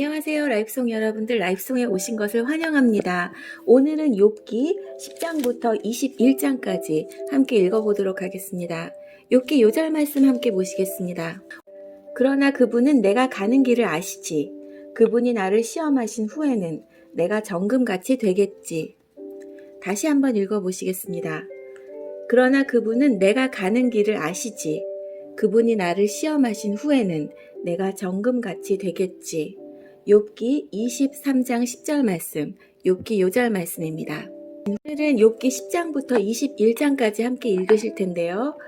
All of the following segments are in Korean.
안녕하세요. 라이프송 여러분들, 라이프송에 오신 것을 환영합니다. 오늘은 욥기 10장부터 21장까지 함께 읽어보도록 하겠습니다. 욥기 요절 말씀 함께 보시겠습니다. 그러나 그분은 내가 가는 길을 아시지. 그분이 나를 시험하신 후에는 내가 정금같이 되겠지. 다시 한번 읽어보시겠습니다. 그러나 그분은 내가 가는 길을 아시지. 그분이 나를 시험하신 후에는 내가 정금같이 되겠지. 욥기 23장 10절 말씀, 욥기 요절 말씀입니다. 오늘은 욥기 10장부터 21장까지 함께 읽으실 텐데요.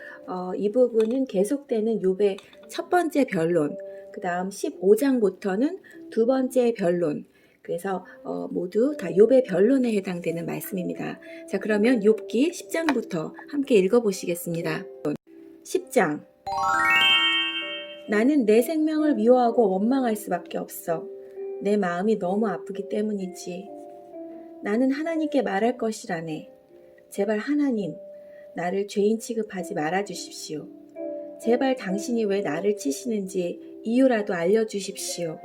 이 부분은 계속되는 욥의 첫 번째 변론, 그 다음 15장부터는 두 번째 변론, 그래서 모두 다 욥의 변론에 해당되는 말씀입니다. 자, 그러면 욥기 10장부터 함께 읽어보시겠습니다. 10장. 나는 내 생명을 미워하고 원망할 수밖에 없어. 내 마음이 너무 아프기 때문이지. 나는 하나님께 말할 것이라네. 제발 하나님, 나를 죄인 취급하지 말아주십시오. 제발 당신이 왜 나를 치시는지 이유라도 알려주십시오.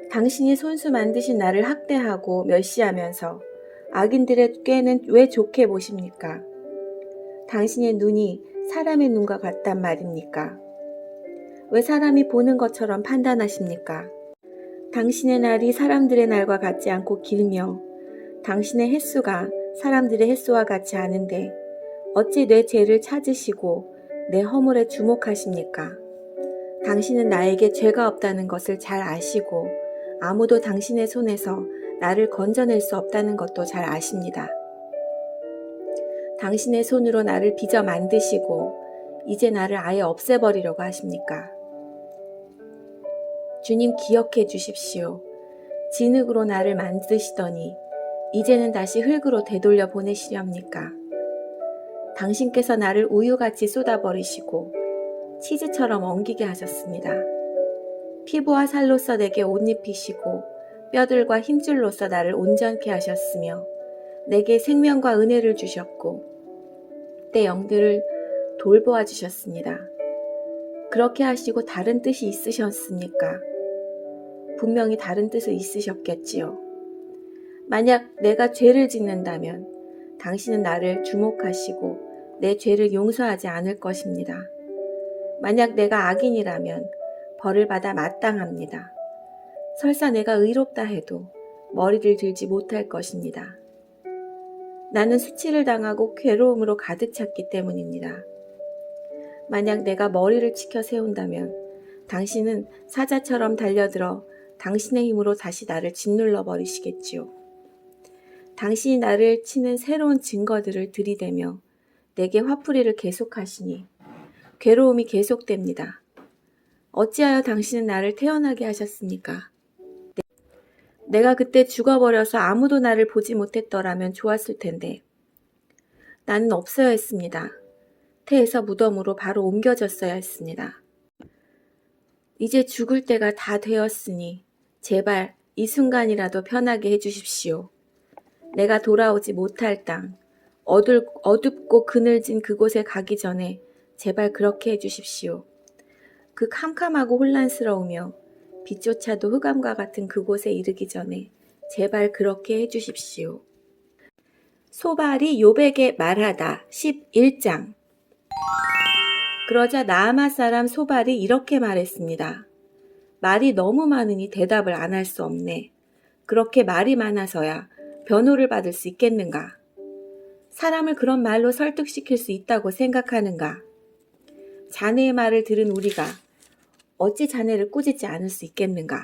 당신이 손수 만드신 나를 학대하고 멸시하면서 악인들의 꾀는 왜 좋게 보십니까? 당신의 눈이 사람의 눈과 같단 말입니까? 왜 사람이 보는 것처럼 판단하십니까? 당신의 날이 사람들의 날과 같지 않고 길며 당신의 햇수가 사람들의 햇수와 같지 않은데 어찌 내 죄를 찾으시고 내 허물에 주목하십니까? 당신은 나에게 죄가 없다는 것을 잘 아시고 아무도 당신의 손에서 나를 건져낼 수 없다는 것도 잘 아십니다. 당신의 손으로 나를 빚어 만드시고 이제 나를 아예 없애버리려고 하십니까? 주님 기억해 주십시오. 진흙으로 나를 만드시더니 이제는 다시 흙으로 되돌려 보내시렵니까? 당신께서 나를 우유같이 쏟아버리시고 치즈처럼 엉기게 하셨습니다. 피부와 살로서 내게 옷 입히시고 뼈들과 힘줄로서 나를 온전케 하셨으며 내게 생명과 은혜를 주셨고 내 영들을 돌보아 주셨습니다. 그렇게 하시고 다른 뜻이 있으셨습니까? 분명히 다른 뜻이 있으셨겠지요. 만약 내가 죄를 짓는다면 당신은 나를 주목하시고 내 죄를 용서하지 않을 것입니다. 만약 내가 악인이라면 벌을 받아 마땅합니다. 설사 내가 의롭다 해도 머리를 들지 못할 것입니다. 나는 수치를 당하고 괴로움으로 가득 찼기 때문입니다. 만약 내가 머리를 치켜 세운다면 당신은 사자처럼 달려들어 당신의 힘으로 다시 나를 짓눌러 버리시겠지요. 당신이 나를 치는 새로운 증거들을 들이대며 내게 화풀이를 계속하시니 괴로움이 계속됩니다. 어찌하여 당신은 나를 태어나게 하셨습니까? 내가 그때 죽어버려서 아무도 나를 보지 못했더라면 좋았을 텐데 나는 없어야 했습니다. 태에서 무덤으로 바로 옮겨졌어야 했습니다. 이제 죽을 때가 다 되었으니 제발 이 순간이라도 편하게 해주십시오. 내가 돌아오지 못할 땅, 어둡고 그늘진 그곳에 가기 전에 제발 그렇게 해주십시오. 그 캄캄하고 혼란스러우며 빛조차도 흑암과 같은 그곳에 이르기 전에 제발 그렇게 해주십시오. 소발이 욥에게 말하다 11장. 그러자 나아마 사람 소발이 이렇게 말했습니다. 말이 너무 많으니 대답을 안 할 수 없네. 그렇게 말이 많아서야 변호를 받을 수 있겠는가? 사람을 그런 말로 설득시킬 수 있다고 생각하는가? 자네의 말을 들은 우리가 어찌 자네를 꾸짖지 않을 수 있겠는가?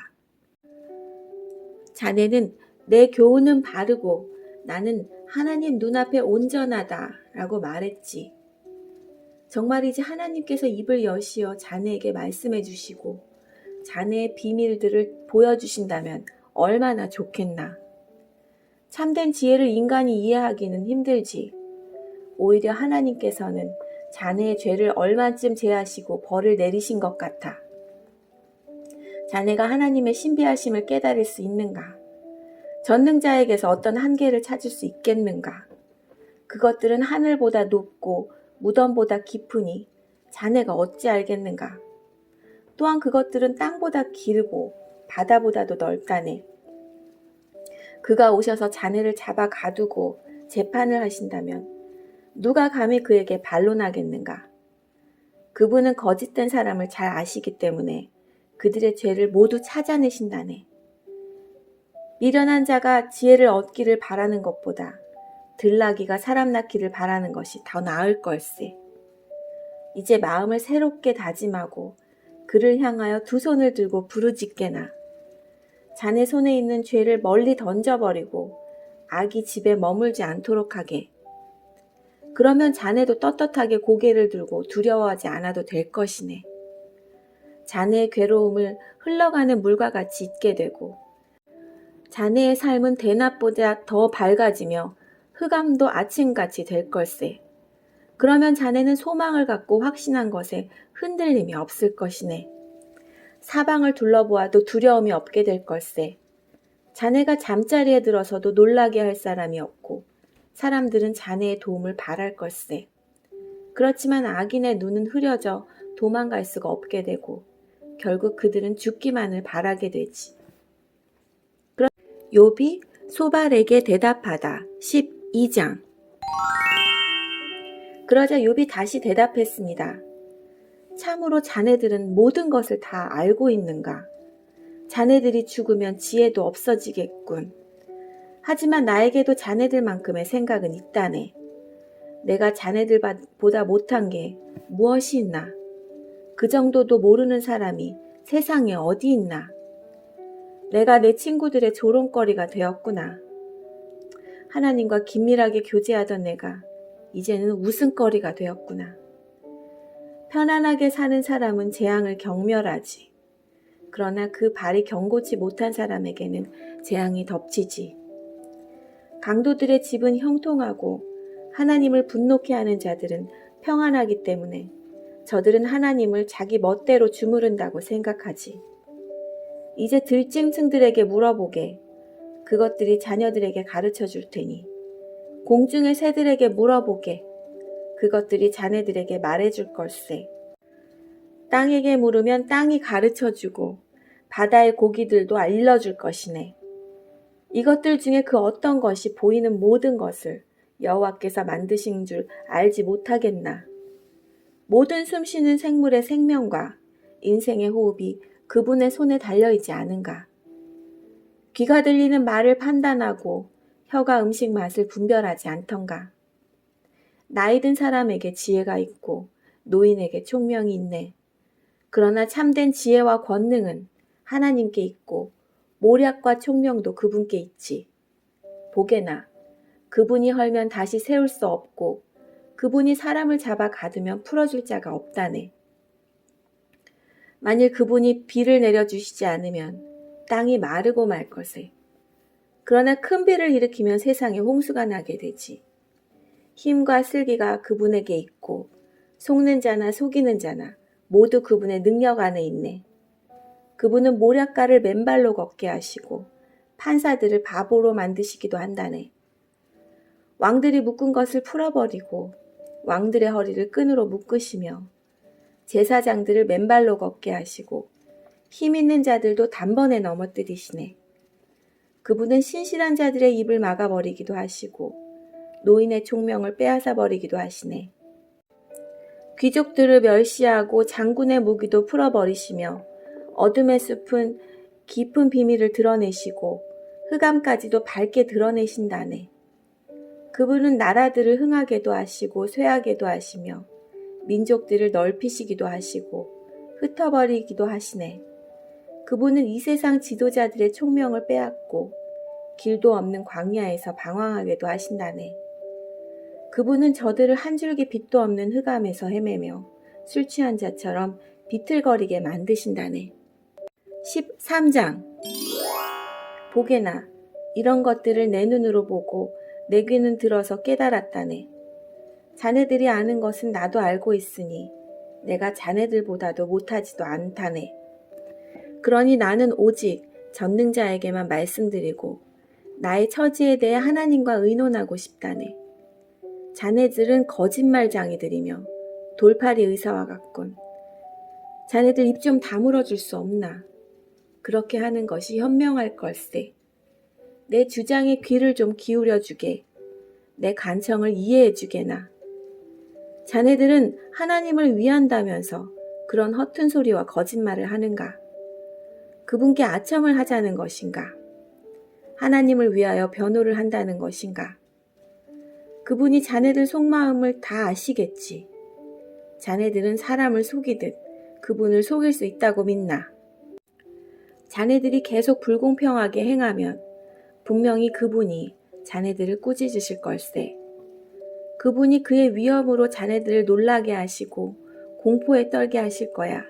자네는 내 교훈은 바르고 나는 하나님 눈앞에 온전하다 라고 말했지. 정말이지 하나님께서 입을 여시어 자네에게 말씀해 주시고 자네의 비밀들을 보여주신다면 얼마나 좋겠나. 참된 지혜를 인간이 이해하기는 힘들지. 오히려 하나님께서는 자네의 죄를 얼마쯤 제하시고 벌을 내리신 것 같아. 자네가 하나님의 신비하심을 깨달을 수 있는가? 전능자에게서 어떤 한계를 찾을 수 있겠는가? 그것들은 하늘보다 높고 무덤보다 깊으니 자네가 어찌 알겠는가? 또한 그것들은 땅보다 길고 바다보다도 넓다네. 그가 오셔서 자네를 잡아 가두고 재판을 하신다면 누가 감히 그에게 반론하겠는가? 그분은 거짓된 사람을 잘 아시기 때문에 그들의 죄를 모두 찾아내신다네. 미련한 자가 지혜를 얻기를 바라는 것보다 들나귀가 사람 낳기를 바라는 것이 더 나을 걸세. 이제 마음을 새롭게 다짐하고 그를 향하여 두 손을 들고 부르짖게나. 자네 손에 있는 죄를 멀리 던져버리고 악이 집에 머물지 않도록 하게. 그러면 자네도 떳떳하게 고개를 들고 두려워하지 않아도 될 것이네. 자네의 괴로움을 흘러가는 물과 같이 잊게 되고 자네의 삶은 대낮보다 더 밝아지며 흑암도 아침같이 될 걸세. 그러면 자네는 소망을 갖고 확신한 것에 흔들림이 없을 것이네. 사방을 둘러보아도 두려움이 없게 될 걸세. 자네가 잠자리에 들어서도 놀라게 할 사람이 없고 사람들은 자네의 도움을 바랄 걸세. 그렇지만 악인의 눈은 흐려져 도망갈 수가 없게 되고 결국 그들은 죽기만을 바라게 되지. 욥이 소발에게 대답하다 12장. 그러자 욥이 다시 대답했습니다. 참으로 자네들은 모든 것을 다 알고 있는가? 자네들이 죽으면 지혜도 없어지겠군. 하지만 나에게도 자네들만큼의 생각은 있다네. 내가 자네들보다 못한 게 무엇이 있나? 그 정도도 모르는 사람이 세상에 어디 있나? 내가 내 친구들의 조롱거리가 되었구나. 하나님과 긴밀하게 교제하던 내가 이제는 웃음거리가 되었구나. 편안하게 사는 사람은 재앙을 경멸하지. 그러나 그 발이 견고치 못한 사람에게는 재앙이 덮치지. 강도들의 집은 형통하고 하나님을 분노케 하는 자들은 평안하기 때문에 저들은 하나님을 자기 멋대로 주무른다고 생각하지. 이제 들짐승들에게 물어보게. 그것들이 자녀들에게 가르쳐 줄 테니. 공중의 새들에게 물어보게. 그것들이 자네들에게 말해줄 걸세. 땅에게 물으면 땅이 가르쳐주고 바다의 고기들도 알려줄 것이네. 이것들 중에 그 어떤 것이 보이는 모든 것을 여호와께서 만드신 줄 알지 못하겠나. 모든 숨쉬는 생물의 생명과 인생의 호흡이 그분의 손에 달려있지 않은가. 귀가 들리는 말을 판단하고 혀가 음식 맛을 분별하지 않던가. 나이든 사람에게 지혜가 있고 노인에게 총명이 있네. 그러나 참된 지혜와 권능은 하나님께 있고 모략과 총명도 그분께 있지. 보게나 그분이 헐면 다시 세울 수 없고 그분이 사람을 잡아 가두면 풀어줄 자가 없다네. 만일 그분이 비를 내려주시지 않으면 땅이 마르고 말 것에. 그러나 큰 비를 일으키면 세상에 홍수가 나게 되지. 힘과 슬기가 그분에게 있고 속는 자나 속이는 자나 모두 그분의 능력 안에 있네. 그분은 모략가를 맨발로 걷게 하시고 판사들을 바보로 만드시기도 한다네. 왕들이 묶은 것을 풀어버리고 왕들의 허리를 끈으로 묶으시며 제사장들을 맨발로 걷게 하시고 힘 있는 자들도 단번에 넘어뜨리시네. 그분은 신실한 자들의 입을 막아버리기도 하시고 노인의 총명을 빼앗아 버리기도 하시네. 귀족들을 멸시하고 장군의 무기도 풀어버리시며 어둠의 숲은 깊은 비밀을 드러내시고 흑암까지도 밝게 드러내신다네. 그분은 나라들을 흥하게도 하시고 쇠하게도 하시며 민족들을 넓히시기도 하시고 흩어버리기도 하시네. 그분은 이 세상 지도자들의 총명을 빼앗고 길도 없는 광야에서 방황하게도 하신다네. 그분은 저들을 한 줄기 빛도 없는 흑암에서 헤매며 술 취한 자처럼 비틀거리게 만드신다네. 13장. 보게나 이런 것들을 내 눈으로 보고 내 귀는 들어서 깨달았다네. 자네들이 아는 것은 나도 알고 있으니 내가 자네들보다도 못하지도 않다네. 그러니 나는 오직 전능자에게만 말씀드리고 나의 처지에 대해 하나님과 의논하고 싶다네. 자네들은 거짓말장이들이며 돌팔이 의사와 같군. 자네들 입 좀 다물어 줄 수 없나? 그렇게 하는 것이 현명할 걸세. 내 주장에 귀를 좀 기울여 주게. 내 간청을 이해해 주게나. 자네들은 하나님을 위한다면서 그런 허튼 소리와 거짓말을 하는가? 그분께 아첨을 하자는 것인가? 하나님을 위하여 변호를 한다는 것인가? 그분이 자네들 속마음을 다 아시겠지. 자네들은 사람을 속이듯 그분을 속일 수 있다고 믿나? 자네들이 계속 불공평하게 행하면 분명히 그분이 자네들을 꾸짖으실 걸세. 그분이 그의 위엄으로 자네들을 놀라게 하시고 공포에 떨게 하실 거야.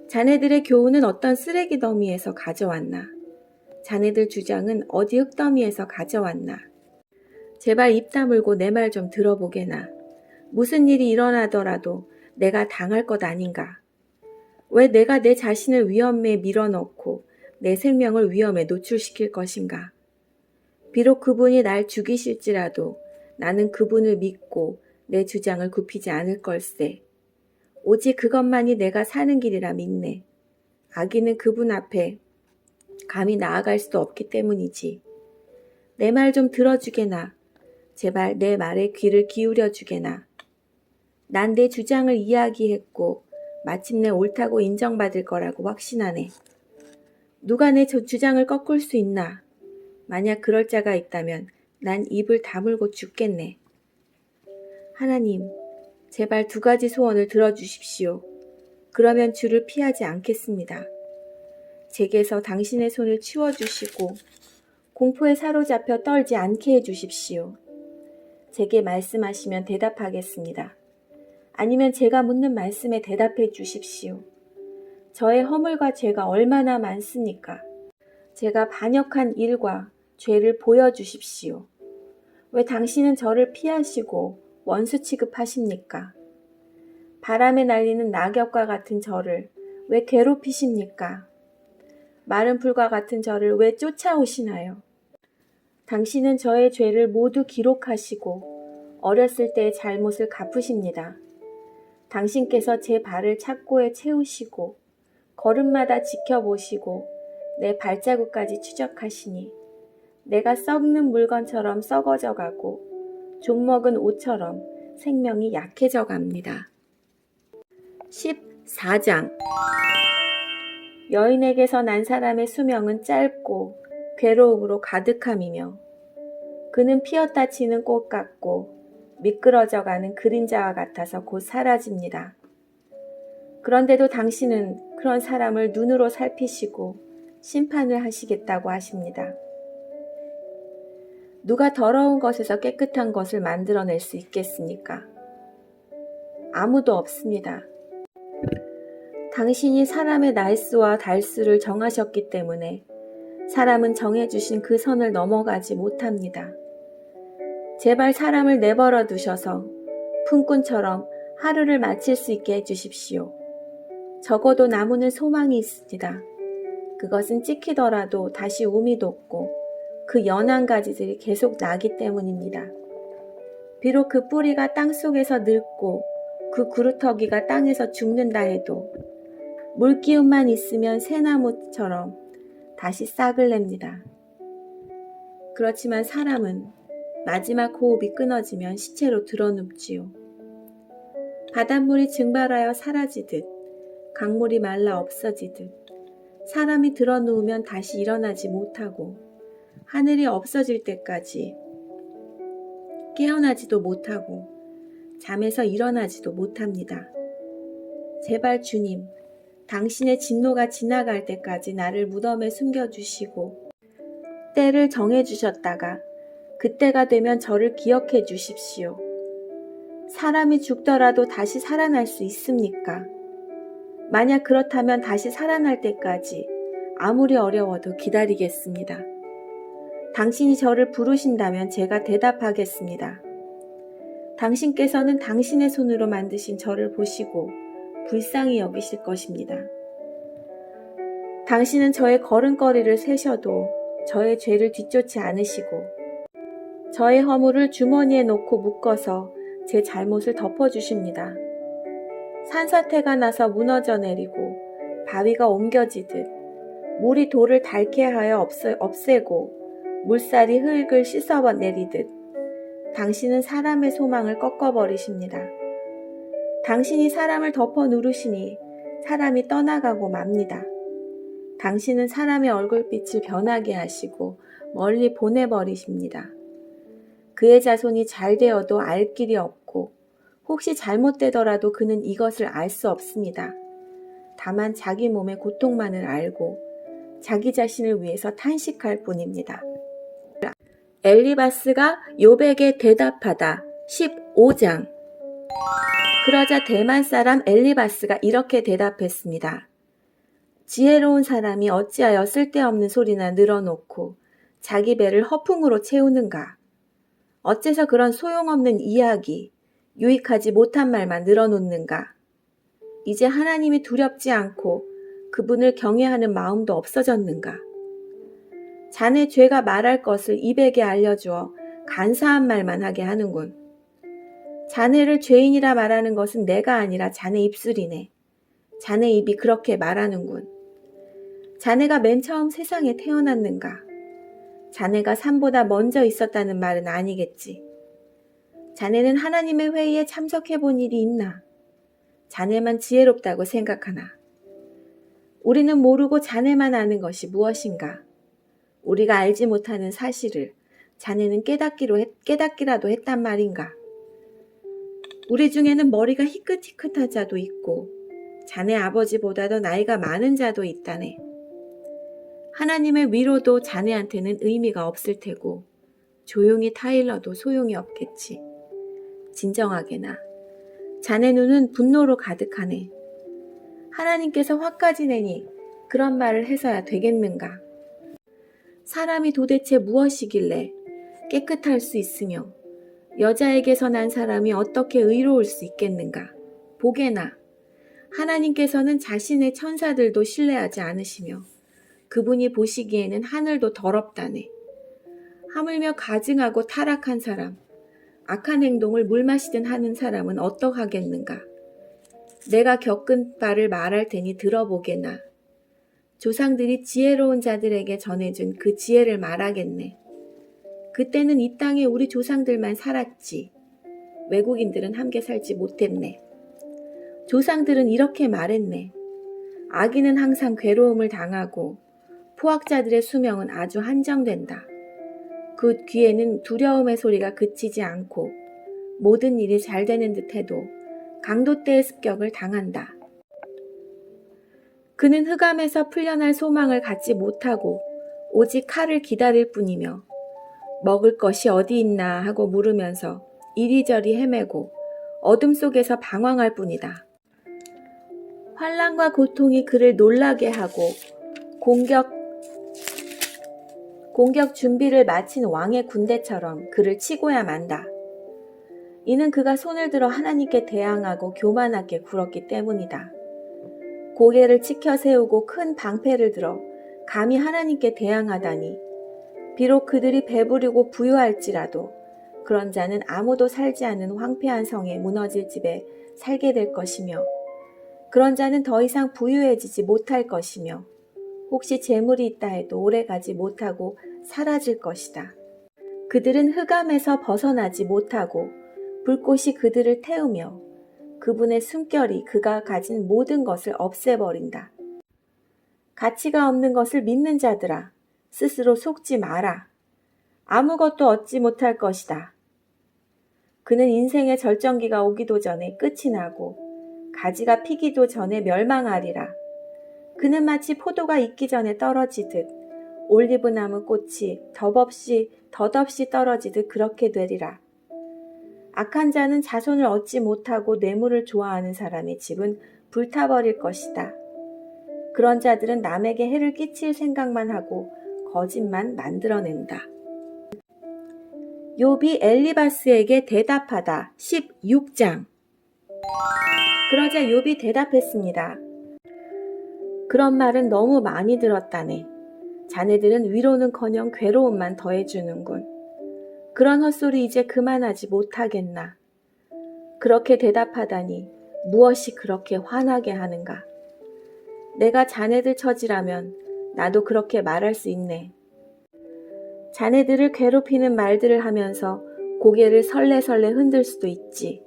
자네들의 교훈은 어떤 쓰레기 더미에서 가져왔나? 자네들 주장은 어디 흙더미에서 가져왔나? 제발 입 다물고 내 말 좀 들어보게나. 무슨 일이 일어나더라도 내가 당할 것 아닌가? 왜 내가 내 자신을 위험에 밀어넣고 내 생명을 위험에 노출시킬 것인가? 비록 그분이 날 죽이실지라도 나는 그분을 믿고 내 주장을 굽히지 않을 걸세. 오직 그것만이 내가 사는 길이라 믿네. 악인은 그분 앞에 감히 나아갈 수도 없기 때문이지. 내 말 좀 들어주게나. 제발 내 말에 귀를 기울여 주게나. 난 내 주장을 이야기했고 마침내 옳다고 인정받을 거라고 확신하네. 누가 내 주장을 꺾을 수 있나? 만약 그럴 자가 있다면 난 입을 다물고 죽겠네. 하나님, 제발 2가지 소원을 들어주십시오. 그러면 주를 피하지 않겠습니다. 제게서 당신의 손을 치워주시고 공포에 사로잡혀 떨지 않게 해주십시오. 제게 말씀하시면 대답하겠습니다. 아니면 제가 묻는 말씀에 대답해 주십시오. 저의 허물과 죄가 얼마나 많습니까? 제가 반역한 일과 죄를 보여주십시오. 왜 당신은 저를 피하시고 원수 취급하십니까? 바람에 날리는 낙엽과 같은 저를 왜 괴롭히십니까? 마른 풀과 같은 저를 왜 쫓아오시나요? 당신은 저의 죄를 모두 기록하시고 어렸을 때의 잘못을 갚으십니다. 당신께서 제 발을 착고에 채우시고 걸음마다 지켜보시고 내 발자국까지 추적하시니 내가 썩는 물건처럼 썩어져 가고 좀먹은 옷처럼 생명이 약해져 갑니다. 14장 여인에게서 난 사람의 수명은 짧고 괴로움으로 가득함이며 그는 피었다 치는 꽃 같고 미끄러져가는 그림자와 같아서 곧 사라집니다. 그런데도 당신은 그런 사람을 눈으로 살피시고 심판을 하시겠다고 하십니다. 누가 더러운 것에서 깨끗한 것을 만들어낼 수 있겠습니까? 아무도 없습니다. 당신이 사람의 날수와 달수를 정하셨기 때문에 사람은 정해주신 그 선을 넘어가지 못합니다. 제발 사람을 내버려 두셔서 품꾼처럼 하루를 마칠 수 있게 해주십시오. 적어도 나무는 소망이 있습니다. 그것은 찍히더라도 다시 움이 돋고 그 연한 가지들이 계속 나기 때문입니다. 비록 그 뿌리가 땅속에서 늙고 그 구루터기가 땅에서 죽는다 해도 물기운만 있으면 새나무처럼 다시 싹을 냅니다. 그렇지만 사람은 마지막 호흡이 끊어지면 시체로 드러눕지요. 바닷물이 증발하여 사라지듯 강물이 말라 없어지듯 사람이 드러누우면 다시 일어나지 못하고 하늘이 없어질 때까지 깨어나지도 못하고 잠에서 일어나지도 못합니다. 제발 주님, 당신의 진노가 지나갈 때까지 나를 무덤에 숨겨주시고 때를 정해주셨다가 그때가 되면 저를 기억해 주십시오. 사람이 죽더라도 다시 살아날 수 있습니까? 만약 그렇다면 다시 살아날 때까지 아무리 어려워도 기다리겠습니다. 당신이 저를 부르신다면 제가 대답하겠습니다. 당신께서는 당신의 손으로 만드신 저를 보시고 불쌍히 여기실 것입니다. 당신은 저의 걸음걸이를 세셔도 저의 죄를 뒤쫓지 않으시고 저의 허물을 주머니에 놓고 묶어서 제 잘못을 덮어주십니다. 산사태가 나서 무너져 내리고 바위가 옮겨지듯 물이 돌을 닳게 하여 없애고 물살이 흙을 씻어내리듯 당신은 사람의 소망을 꺾어버리십니다. 당신이 사람을 덮어 누르시니 사람이 떠나가고 맙니다. 당신은 사람의 얼굴빛을 변하게 하시고 멀리 보내버리십니다. 그의 자손이 잘 되어도 알 길이 없고 혹시 잘못되더라도 그는 이것을 알 수 없습니다. 다만 자기 몸의 고통만을 알고 자기 자신을 위해서 탄식할 뿐입니다. 엘리바스가 욥에게 대답하다 15장. 그러자 대만 사람 엘리바스가 이렇게 대답했습니다. 지혜로운 사람이 어찌하여 쓸데없는 소리나 늘어놓고 자기 배를 허풍으로 채우는가? 어째서 그런 소용없는 이야기, 유익하지 못한 말만 늘어놓는가? 이제 하나님이 두렵지 않고 그분을 경외하는 마음도 없어졌는가? 자네 죄가 말할 것을 입에게 알려주어 간사한 말만 하게 하는군. 자네를 죄인이라 말하는 것은 내가 아니라 자네 입술이네. 자네 입이 그렇게 말하는군. 자네가 맨 처음 세상에 태어났는가? 자네가 산보다 먼저 있었다는 말은 아니겠지. 자네는 하나님의 회의에 참석해 본 일이 있나? 자네만 지혜롭다고 생각하나? 우리는 모르고 자네만 아는 것이 무엇인가? 우리가 알지 못하는 사실을 자네는 깨닫기라도 했단 말인가? 우리 중에는 머리가 희끗희끗한 자도 있고 자네 아버지보다도 나이가 많은 자도 있다네. 하나님의 위로도 자네한테는 의미가 없을 테고 조용히 타일러도 소용이 없겠지. 진정하게나 자네 눈은 분노로 가득하네. 하나님께서 화까지 내니 그런 말을 해서야 되겠는가? 사람이 도대체 무엇이길래 깨끗할 수 있으며 여자에게서 난 사람이 어떻게 의로울 수 있겠는가? 보게나 하나님께서는 자신의 천사들도 신뢰하지 않으시며 그분이 보시기에는 하늘도 더럽다네. 하물며 가증하고 타락한 사람, 악한 행동을 물 마시듯 하는 사람은 어떡하겠는가? 내가 겪은 바를 말할 테니 들어보게나. 조상들이 지혜로운 자들에게 전해준 그 지혜를 말하겠네. 그때는 이 땅에 우리 조상들만 살았지. 외국인들은 함께 살지 못했네. 조상들은 이렇게 말했네. 아기는 항상 괴로움을 당하고 포악자들의 수명은 아주 한정된다. 그 귀에는 두려움의 소리가 그치지 않고 모든 일이 잘 되는 듯해도 강도 때의 습격을 당한다. 그는 흑암에서 풀려날 소망을 갖지 못하고 오직 칼을 기다릴 뿐이며 먹을 것이 어디 있나 하고 물으면서 이리저리 헤매고 어둠 속에서 방황할 뿐이다. 환난과 고통이 그를 놀라게 하고 공격 준비를 마친 왕의 군대처럼 그를 치고야 만다. 이는 그가 손을 들어 하나님께 대항하고 교만하게 굴었기 때문이다. 고개를 치켜 세우고 큰 방패를 들어 감히 하나님께 대항하다니 비록 그들이 배부르고 부유할지라도 그런 자는 아무도 살지 않는 황폐한 성에 무너질 집에 살게 될 것이며 그런 자는 더 이상 부유해지지 못할 것이며 혹시 재물이 있다 해도 오래가지 못하고 사라질 것이다. 그들은 흑암에서 벗어나지 못하고 불꽃이 그들을 태우며 그분의 숨결이 그가 가진 모든 것을 없애버린다. 가치가 없는 것을 믿는 자들아, 스스로 속지 마라. 아무것도 얻지 못할 것이다. 그는 인생의 절정기가 오기도 전에 끝이 나고 가지가 피기도 전에 멸망하리라. 그는 마치 포도가 익기 전에 떨어지듯 올리브나무 꽃이 덧없이 떨어지듯 그렇게 되리라. 악한 자는 자손을 얻지 못하고 뇌물을 좋아하는 사람의 집은 불타버릴 것이다. 그런 자들은 남에게 해를 끼칠 생각만 하고 거짓만 만들어낸다. 욥이 엘리바스에게 대답하다 16장. 그러자 욥이 대답했습니다. 그런 말은 너무 많이 들었다네. 자네들은 위로는커녕 괴로움만 더해주는군. 그런 헛소리 이제 그만하지 못하겠나. 그렇게 대답하다니 무엇이 그렇게 화나게 하는가. 내가 자네들 처지라면 나도 그렇게 말할 수 있네. 자네들을 괴롭히는 말들을 하면서 고개를 설레설레 흔들 수도 있지.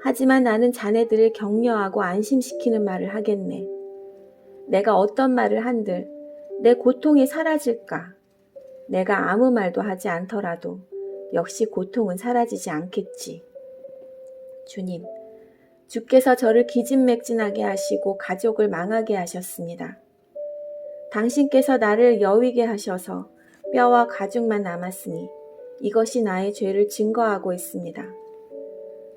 하지만 나는 자네들을 격려하고 안심시키는 말을 하겠네. 내가 어떤 말을 한들 내 고통이 사라질까? 내가 아무 말도 하지 않더라도 역시 고통은 사라지지 않겠지. 주님, 주께서 저를 기진맥진하게 하시고 가족을 망하게 하셨습니다. 당신께서 나를 여위게 하셔서 뼈와 가죽만 남았으니 이것이 나의 죄를 증거하고 있습니다.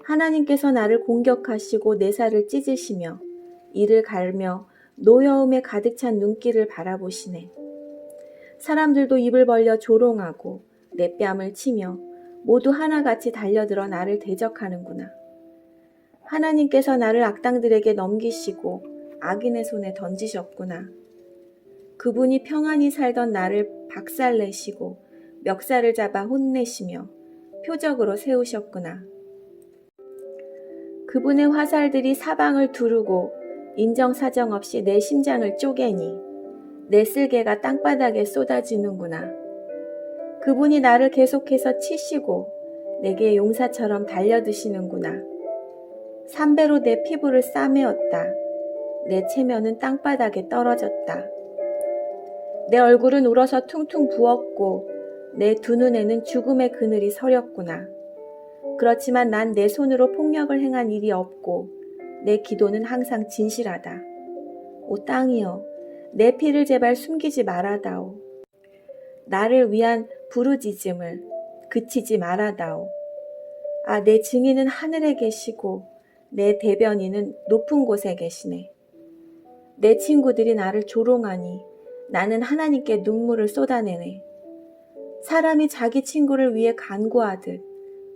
하나님께서 나를 공격하시고 내 살을 찢으시며 이를 갈며 노여움에 가득 찬 눈길을 바라보시네. 사람들도 입을 벌려 조롱하고 내 뺨을 치며 모두 하나같이 달려들어 나를 대적하는구나. 하나님께서 나를 악당들에게 넘기시고 악인의 손에 던지셨구나. 그분이 평안히 살던 나를 박살내시고 멱살을 잡아 혼내시며 표적으로 세우셨구나. 그분의 화살들이 사방을 두르고 인정사정 없이 내 심장을 쪼개니 내 쓸개가 땅바닥에 쏟아지는구나. 그분이 나를 계속해서 치시고 내게 용사처럼 달려드시는구나. 삼배로 내 피부를 싸매었다. 내 체면은 땅바닥에 떨어졌다. 내 얼굴은 울어서 퉁퉁 부었고 내 두 눈에는 죽음의 그늘이 서렸구나. 그렇지만 난 내 손으로 폭력을 행한 일이 없고 내 기도는 항상 진실하다. 오 땅이여, 내 피를 제발 숨기지 말아다오. 나를 위한 부르짖음을 그치지 말아다오. 아, 내 증인은 하늘에 계시고 내 대변인은 높은 곳에 계시네. 내 친구들이 나를 조롱하니 나는 하나님께 눈물을 쏟아내네. 사람이 자기 친구를 위해 간구하듯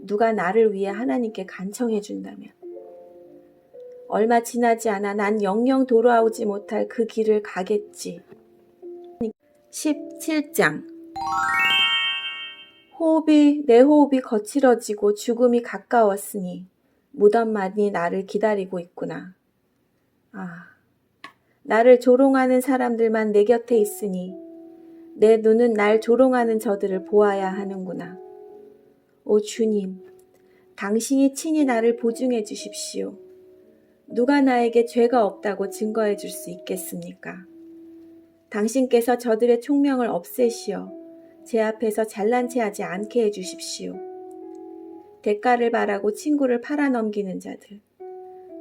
누가 나를 위해 하나님께 간청해 준다면 얼마 지나지 않아 난 영영 돌아오지 못할 그 길을 가겠지. 17장 내 호흡이 거칠어지고 죽음이 가까웠으니 무덤만이 나를 기다리고 있구나. 아, 나를 조롱하는 사람들만 내 곁에 있으니 내 눈은 날 조롱하는 저들을 보아야 하는구나. 오 주님, 당신이 친히 나를 보증해 주십시오. 누가 나에게 죄가 없다고 증거해 줄 수 있겠습니까? 당신께서 저들의 총명을 없애시어 제 앞에서 잘난 체하지 않게 해 주십시오. 대가를 바라고 친구를 팔아넘기는 자들,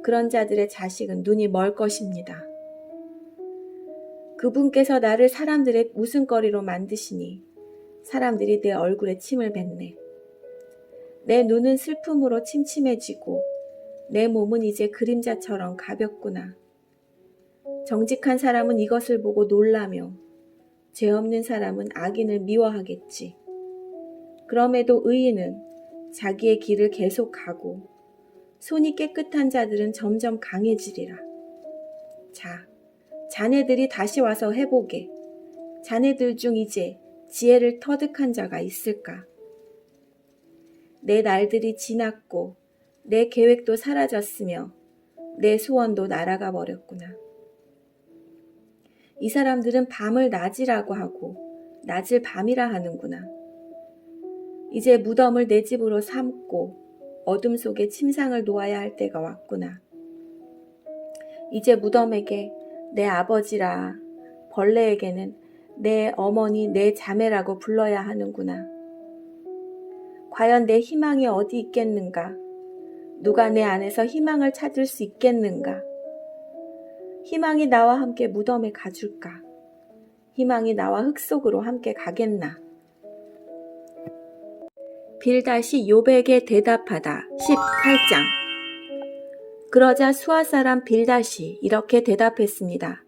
그런 자들의 자식은 눈이 멀 것입니다. 그분께서 나를 사람들의 웃음거리로 만드시니 사람들이 내 얼굴에 침을 뱉네. 내 눈은 슬픔으로 침침해지고 내 몸은 이제 그림자처럼 가볍구나. 정직한 사람은 이것을 보고 놀라며 죄 없는 사람은 악인을 미워하겠지. 그럼에도 의인은 자기의 길을 계속 가고 손이 깨끗한 자들은 점점 강해지리라. 자, 자네들이 다시 와서 해보게. 자네들 중 이제 지혜를 터득한 자가 있을까? 내 날들이 지났고 내 계획도 사라졌으며 내 소원도 날아가 버렸구나. 이 사람들은 밤을 낮이라고 하고 낮을 밤이라 하는구나. 이제 무덤을 내 집으로 삼고 어둠 속에 침상을 놓아야 할 때가 왔구나. 이제 무덤에게 내 아버지라, 벌레에게는 내 어머니, 내 자매라고 불러야 하는구나. 과연 내 희망이 어디 있겠는가? 누가 내 안에서 희망을 찾을 수 있겠는가? 희망이 나와 함께 무덤에 가줄까? 희망이 나와 흙 속으로 함께 가겠나? 빌닷이 욥에게 대답하다 18장 그러자 수아 사람 빌닷이 이렇게 대답했습니다.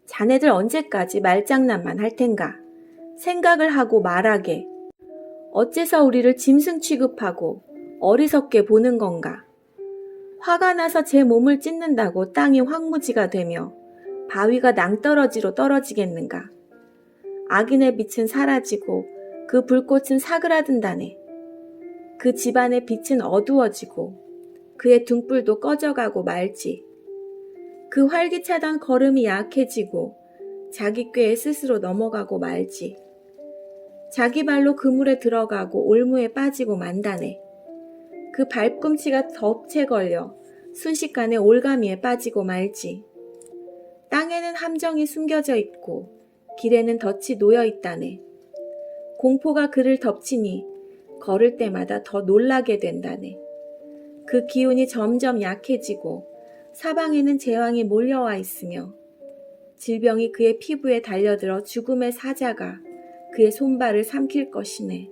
자네들 언제까지 말장난만 할 텐가? 생각을 하고 말하게. 어째서 우리를 짐승 취급하고 어리석게 보는 건가? 화가 나서 제 몸을 찢는다고 땅이 황무지가 되며 바위가 낭떠러지로 떨어지겠는가? 악인의 빛은 사라지고 그 불꽃은 사그라든다네. 그 집안의 빛은 어두워지고 그의 등불도 꺼져가고 말지. 그 활기차던 걸음이 약해지고 자기 꾀에 스스로 넘어가고 말지. 자기 발로 그물에 들어가고 올무에 빠지고 만다네. 그 발꿈치가 덫에 걸려 순식간에 올가미에 빠지고 말지. 땅에는 함정이 숨겨져 있고 길에는 덫이 놓여 있다네. 공포가 그를 덮치니 걸을 때마다 더 놀라게 된다네. 그 기운이 점점 약해지고 사방에는 재앙이 몰려와 있으며 질병이 그의 피부에 달려들어 죽음의 사자가 그의 손발을 삼킬 것이네.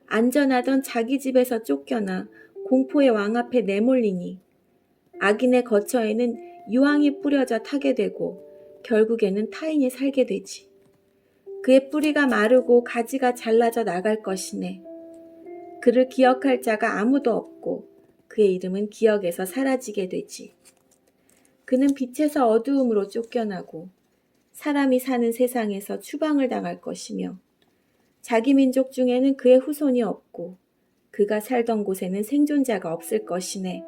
안전하던 자기 집에서 쫓겨나 공포의 왕 앞에 내몰리니 악인의 거처에는 유황이 뿌려져 타게 되고 결국에는 타인이 살게 되지. 그의 뿌리가 마르고 가지가 잘라져 나갈 것이네. 그를 기억할 자가 아무도 없고 그의 이름은 기억에서 사라지게 되지. 그는 빛에서 어두움으로 쫓겨나고 사람이 사는 세상에서 추방을 당할 것이며 자기 민족 중에는 그의 후손이 없고 그가 살던 곳에는 생존자가 없을 것이네.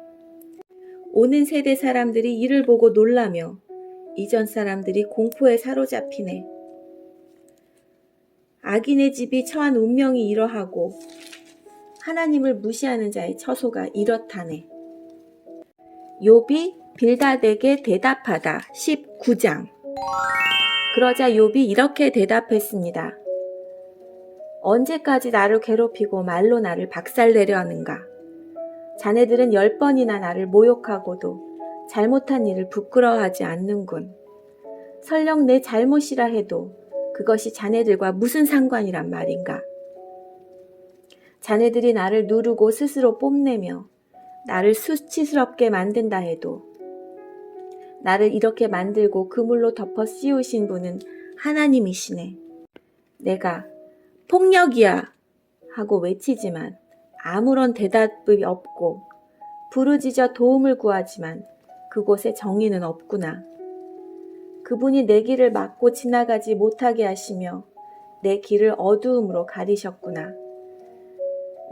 오는 세대 사람들이 이를 보고 놀라며 이전 사람들이 공포에 사로잡히네. 악인의 집이 처한 운명이 이러하고 하나님을 무시하는 자의 처소가 이렇다네. 욥이 빌닷에게 대답하다 19장. 그러자 욥이 이렇게 대답했습니다. 언제까지 나를 괴롭히고 말로 나를 박살내려 하는가? 자네들은 10번이나 나를 모욕하고도 잘못한 일을 부끄러워하지 않는군. 설령 내 잘못이라 해도 그것이 자네들과 무슨 상관이란 말인가? 자네들이 나를 누르고 스스로 뽐내며 나를 수치스럽게 만든다 해도 나를 이렇게 만들고 그물로 덮어 씌우신 분은 하나님이시네. 내가 폭력이야 하고 외치지만 아무런 대답이 없고 부르짖어 도움을 구하지만 그곳에 정의는 없구나. 그분이 내 길을 막고 지나가지 못하게 하시며 내 길을 어두움으로 가리셨구나.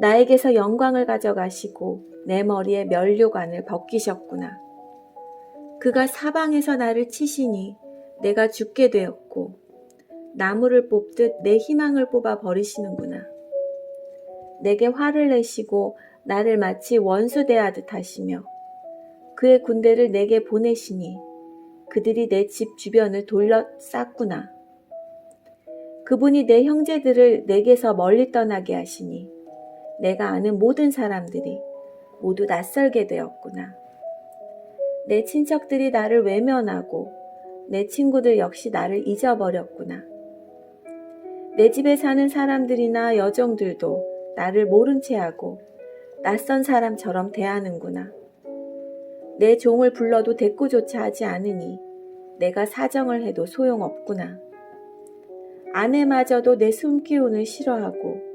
나에게서 영광을 가져가시고 내 머리에 면류관을 벗기셨구나. 그가 사방에서 나를 치시니 내가 죽게 되었고 나무를 뽑듯 내 희망을 뽑아 버리시는구나. 내게 화를 내시고 나를 마치 원수 대하듯 하시며 그의 군대를 내게 보내시니 그들이 내 집 주변을 둘러쌌구나. 그분이 내 형제들을 내게서 멀리 떠나게 하시니 내가 아는 모든 사람들이 모두 낯설게 되었구나. 내 친척들이 나를 외면하고 내 친구들 역시 나를 잊어버렸구나. 내 집에 사는 사람들이나 여종들도 나를 모른 채 하고 낯선 사람처럼 대하는구나. 내 종을 불러도 대꾸조차 하지 않으니 내가 사정을 해도 소용없구나. 아내마저도 내 숨기운을 싫어하고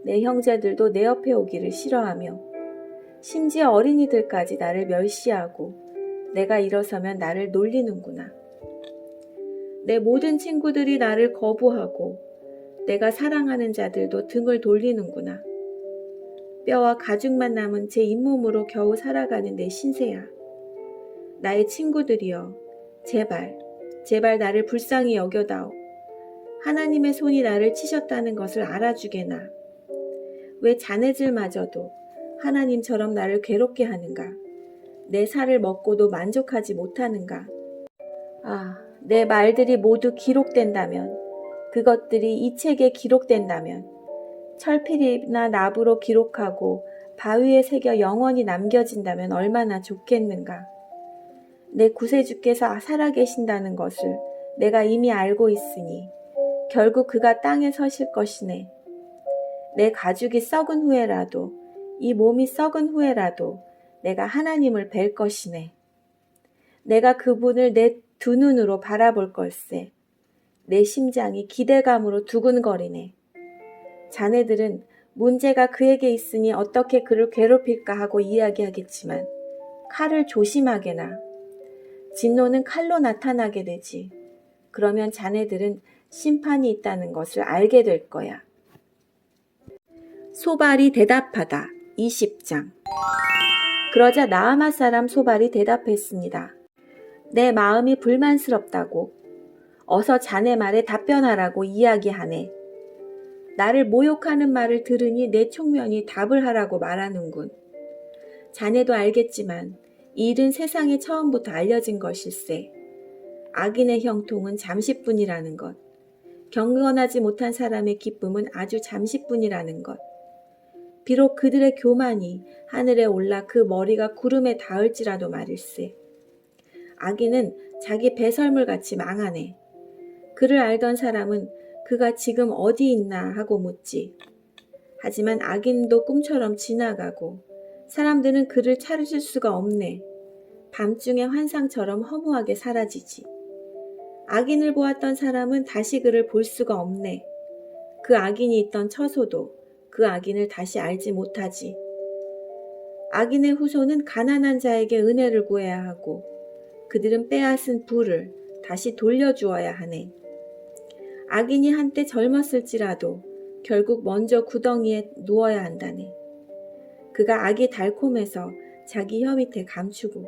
내 형제들도 내 옆에 오기를 싫어하며 심지어 어린이들까지 나를 멸시하고 내가 일어서면 나를 놀리는구나. 내 모든 친구들이 나를 거부하고 내가 사랑하는 자들도 등을 돌리는구나. 뼈와 가죽만 남은 제 잇몸으로 겨우 살아가는 내 신세야. 나의 친구들이여, 제발 나를 불쌍히 여겨다오. 하나님의 손이 나를 치셨다는 것을 알아주게나. 왜 자네들마저도 하나님처럼 나를 괴롭게 하는가? 내 살을 먹고도 만족하지 못하는가? 내 말들이 모두 기록된다면, 그것들이 이 책에 기록된다면, 철필이나 납으로 기록하고 바위에 새겨 영원히 남겨진다면 얼마나 좋겠는가? 내 구세주께서 살아계신다는 것을 내가 이미 알고 있으니 결국 그가 땅에 서실 것이네. 내 가죽이 썩은 후에라도, 이 몸이 썩은 후에라도 내가 하나님을 뵐 것이네. 내가 그분을 내 두 눈으로 바라볼 걸세. 내 심장이 기대감으로 두근거리네. 자네들은 문제가 그에게 있으니 어떻게 그를 괴롭힐까 하고 이야기하겠지만 칼을 조심하게나. 진노는 칼로 나타나게 되지. 그러면 자네들은 심판이 있다는 것을 알게 될 거야. 소발이 대답하다 20장. 그러자 나아마 사람 소발이 대답했습니다. 내 마음이 불만스럽다고. 어서 자네 말에 답변하라고 이야기하네. 나를 모욕하는 말을 들으니 내 총명이 답을 하라고 말하는군. 자네도 알겠지만 이 일은 세상에 처음부터 알려진 것일세. 악인의 형통은 잠시뿐이라는 것. 경건하지 못한 사람의 기쁨은 아주 잠시뿐이라는 것. 비록 그들의 교만이 하늘에 올라 그 머리가 구름에 닿을지라도 말일세. 악인은 자기 배설물같이 망하네. 그를 알던 사람은 그가 지금 어디 있나 하고 묻지. 하지만 악인도 꿈처럼 지나가고 사람들은 그를 찾을 수가 없네. 밤중의 환상처럼 허무하게 사라지지. 악인을 보았던 사람은 다시 그를 볼 수가 없네. 그 악인이 있던 처소도 그 악인을 다시 알지 못하지. 악인의 후손은 가난한 자에게 은혜를 구해야 하고 그들은 빼앗은 부를 다시 돌려주어야 하네. 악인이 한때 젊었을지라도 결국 먼저 구덩이에 누워야 한다네. 그가 악이 달콤해서 자기 혀 밑에 감추고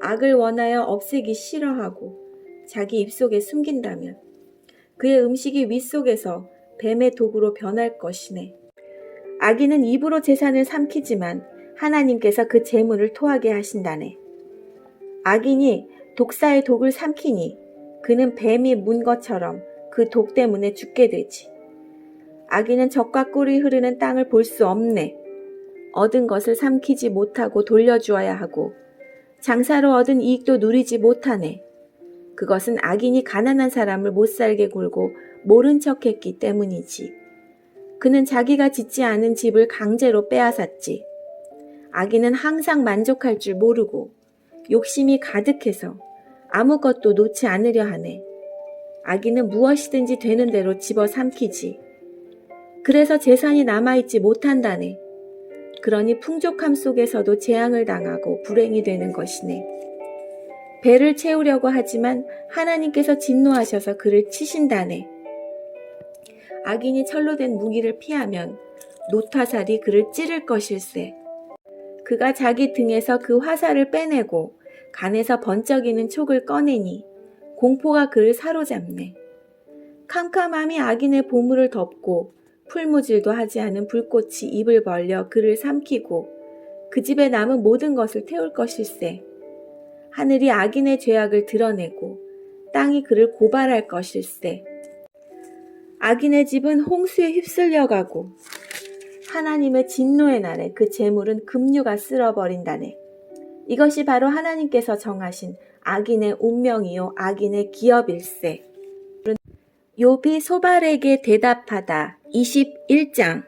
악을 원하여 없애기 싫어하고 자기 입속에 숨긴다면 그의 음식이 윗속에서 뱀의 도구로 변할 것이네. 악인은 입으로 재산을 삼키지만 하나님께서 그 재물을 토하게 하신다네. 악인이 독사의 독을 삼키니 그는 뱀이 문 것처럼 그 독 때문에 죽게 되지. 악인은 젖과 꿀이 흐르는 땅을 볼 수 없네. 얻은 것을 삼키지 못하고 돌려주어야 하고 장사로 얻은 이익도 누리지 못하네. 그것은 악인이 가난한 사람을 못살게 굴고 모른 척했기 때문이지. 그는 자기가 짓지 않은 집을 강제로 빼앗았지. 악인은 항상 만족할 줄 모르고 욕심이 가득해서 아무것도 놓지 않으려 하네. 악인은 무엇이든지 되는 대로 집어삼키지. 그래서 재산이 남아있지 못한다네. 그러니 풍족함 속에서도 재앙을 당하고 불행이 되는 것이네. 배를 채우려고 하지만 하나님께서 진노하셔서 그를 치신다네. 악인이 철로 된 무기를 피하면 노타살이 그를 찌를 것일세. 그가 자기 등에서 그 화살을 빼내고 간에서 번쩍이는 촉을 꺼내니 공포가 그를 사로잡네. 캄캄함이 악인의 보물을 덮고 풀무질도 하지 않은 불꽃이 입을 벌려 그를 삼키고 그 집에 남은 모든 것을 태울 것일세. 하늘이 악인의 죄악을 드러내고 땅이 그를 고발할 것일세. 악인의 집은 홍수에 휩쓸려가고 하나님의 진노의 날에 그 재물은 급류가 쓸어버린다네. 이것이 바로 하나님께서 정하신 악인의 운명이요 악인의 기업일세. 욥이 소발에게 대답하다 21장.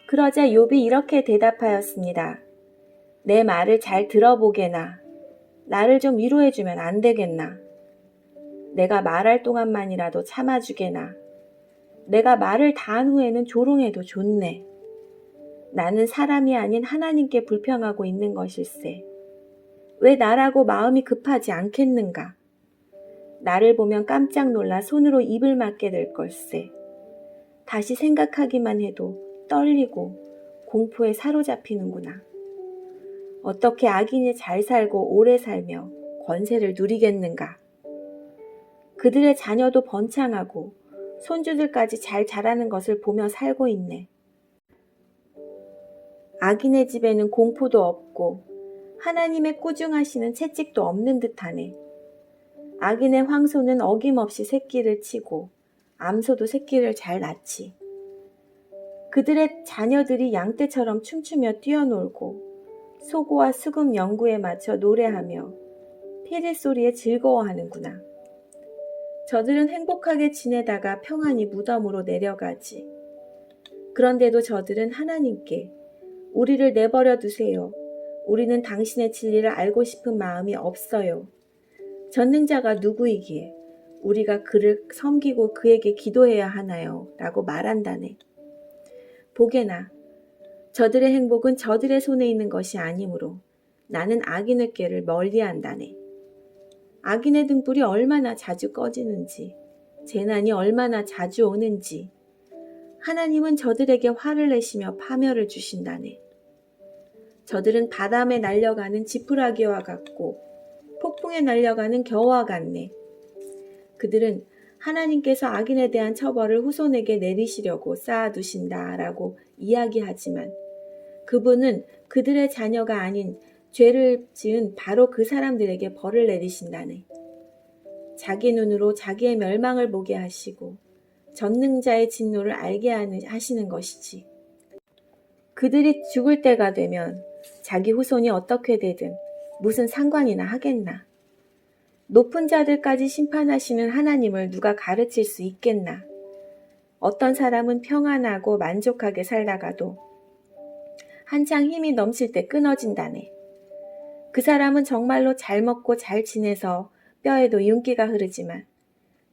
그러자 욥이 이렇게 대답하였습니다. 내 말을 잘 들어보게나. 나를 좀 위로해주면 안 되겠나. 내가 말할 동안만이라도 참아주게나. 내가 말을 다 한 후에는 조롱해도 좋네. 나는 사람이 아닌 하나님께 불평하고 있는 것일세. 왜 나라고 마음이 급하지 않겠는가? 나를 보면 깜짝 놀라 손으로 입을 막게 될 걸세. 다시 생각하기만 해도 떨리고 공포에 사로잡히는구나. 어떻게 악인이 잘 살고 오래 살며 권세를 누리겠는가? 그들의 자녀도 번창하고 손주들까지 잘 자라는 것을 보며 살고 있네. 악인의 집에는 공포도 없고 하나님의 꾸중하시는 채찍도 없는 듯하네. 악인의 황소는 어김없이 새끼를 치고 암소도 새끼를 잘 낳지. 그들의 자녀들이 양떼처럼 춤추며 뛰어놀고 소고와 수금 연구에 맞춰 노래하며 피리 소리에 즐거워하는구나. 저들은 행복하게 지내다가 평안히 무덤으로 내려가지. 그런데도 저들은 하나님께 우리를 내버려 두세요. 우리는 당신의 진리를 알고 싶은 마음이 없어요. 전능자가 누구이기에 우리가 그를 섬기고 그에게 기도해야 하나요? 라고 말한다네. 보게나 저들의 행복은 저들의 손에 있는 것이 아니므로 나는 악인의 꾀를 멀리한다네. 악인의 등불이 얼마나 자주 꺼지는지, 재난이 얼마나 자주 오는지 하나님은 저들에게 화를 내시며 파멸을 주신다네. 저들은 바람에 날려가는 지푸라기와 같고 폭풍에 날려가는 겨와 같네. 그들은 하나님께서 악인에 대한 처벌을 후손에게 내리시려고 쌓아두신다라고 이야기하지만 그분은 그들의 자녀가 아닌 죄를 지은 바로 그 사람들에게 벌을 내리신다네. 자기 눈으로 자기의 멸망을 보게 하시고 전능자의 진노를 알게 하시는 것이지. 그들이 죽을 때가 되면 자기 후손이 어떻게 되든 무슨 상관이나 하겠나. 높은 자들까지 심판하시는 하나님을 누가 가르칠 수 있겠나. 어떤 사람은 평안하고 만족하게 살다가도 한창 힘이 넘칠 때 끊어진다네. 그 사람은 정말로 잘 먹고 잘 지내서 뼈에도 윤기가 흐르지만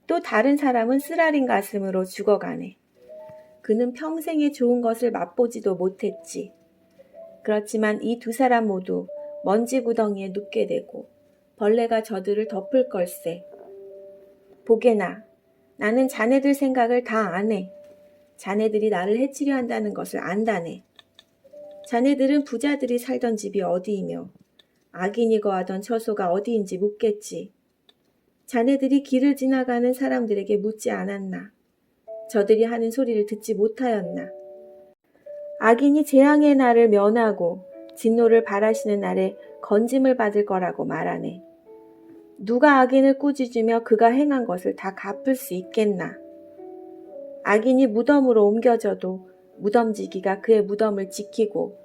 또 다른 사람은 쓰라린 가슴으로 죽어가네. 그는 평생에 좋은 것을 맛보지도 못했지. 그렇지만 이 두 사람 모두 먼지 구덩이에 눕게 되고 벌레가 저들을 덮을 걸세. 보게나, 나는 자네들 생각을 다 아네. 자네들이 나를 해치려 한다는 것을 안다네. 자네들은 부자들이 살던 집이 어디이며 악인이 거하던 처소가 어디인지 묻겠지. 자네들이 길을 지나가는 사람들에게 묻지 않았나? 저들이 하는 소리를 듣지 못하였나? 악인이 재앙의 날을 면하고 진노를 바라시는 날에 건짐을 받을 거라고 말하네. 누가 악인을 꾸짖으며 그가 행한 것을 다 갚을 수 있겠나? 악인이 무덤으로 옮겨져도 무덤지기가 그의 무덤을 지키고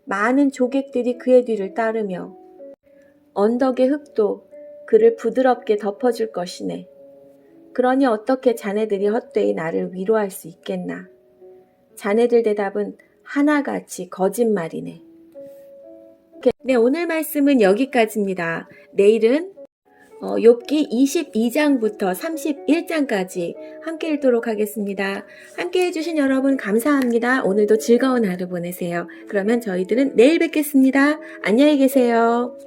많은 조객들이 그의 뒤를 따르며 언덕의 흙도 그를 부드럽게 덮어줄 것이네. 그러니 어떻게 자네들이 헛되이 나를 위로할 수 있겠나? 자네들 대답은 하나같이 거짓말이네. 네, 오늘 말씀은 여기까지입니다. 내일은 욥기 22장부터 31장까지 함께 읽도록 하겠습니다. 함께 해주신 여러분 감사합니다. 오늘도 즐거운 하루 보내세요. 그러면 저희들은 내일 뵙겠습니다. 안녕히 계세요.